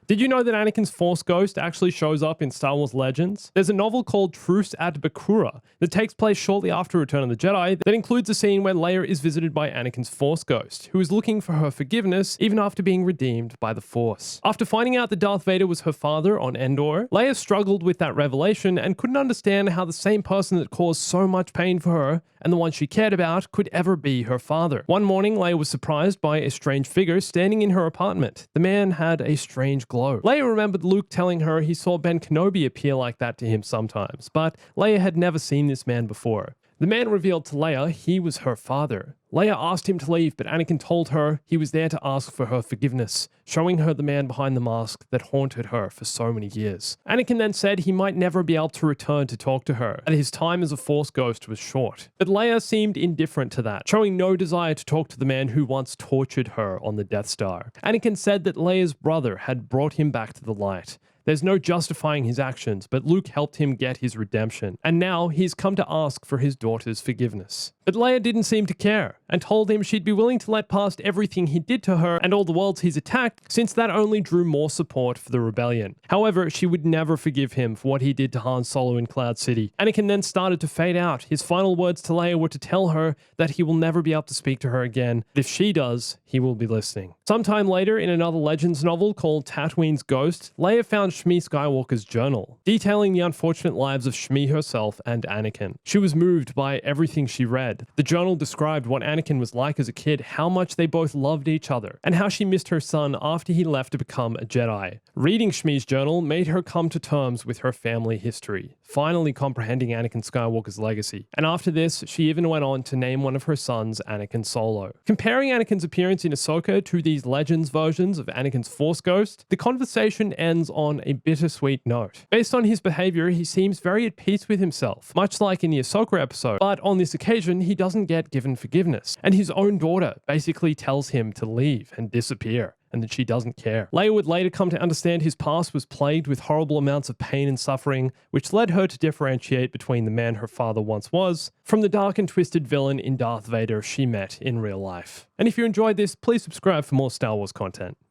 Did you know that Anakin's Force Ghost actually shows up in Star Wars Legends? There's a novel called Truce at Bakura that takes place shortly after Return of the Jedi that includes a scene where Leia is visited by Anakin's Force Ghost, who is looking for her forgiveness even after being redeemed by the Force. After finding out that Darth Vader was her father on Endor, Leia struggled with that revelation and couldn't understand how the same person that caused so much pain for her and the one she cared about could ever be her father. One morning, Leia was surprised by a strange figure standing in her apartment. The man had a strange glow. Leia remembered Luke telling her he saw Ben Kenobi appear like that to him sometimes, but Leia had never seen this man before. The man revealed to Leia he was her father. Leia asked him to leave, but Anakin told her he was there to ask for her forgiveness, showing her the man behind the mask that haunted her for so many years. Anakin then said he might never be able to return to talk to her, and his time as a Force Ghost was short. But Leia seemed indifferent to that, showing no desire to talk to the man who once tortured her on the Death Star. Anakin said that Leia's brother had brought him back to the light. There's no justifying his actions, but Luke helped him get his redemption, and now he's come to ask for his daughter's forgiveness. But Leia didn't seem to care, and told him she'd be willing to let past everything he did to her and all the worlds he's attacked, since that only drew more support for the rebellion. However, she would never forgive him for what he did to Han Solo in Cloud City. Anakin then started to fade out. His final words to Leia were to tell her that he will never be able to speak to her again, but if she does, he will be listening. Sometime later, in another Legends novel called Tatooine's Ghost, Leia found Shmi Skywalker's journal, detailing the unfortunate lives of Shmi herself and Anakin. She was moved by everything she read. The journal described what Anakin was like as a kid, how much they both loved each other, and how she missed her son after he left to become a Jedi. Reading Shmi's journal made her come to terms with her family history, finally comprehending Anakin Skywalker's legacy. And after this, she even went on to name one of her sons Anakin Solo. Comparing Anakin's appearance in Ahsoka to these Legends versions of Anakin's Force Ghost, the conversation ends on a bittersweet note. Based on his behavior, he seems very at peace with himself, much like in the Ahsoka episode, but on this occasion, he doesn't get given forgiveness, and his own daughter basically tells him to leave and disappear, and that she doesn't care. Leia would later come to understand his past was plagued with horrible amounts of pain and suffering, which led her to differentiate between the man her father once was from the dark and twisted villain in Darth Vader she met in real life. And if you enjoyed this, please subscribe for more Star Wars content.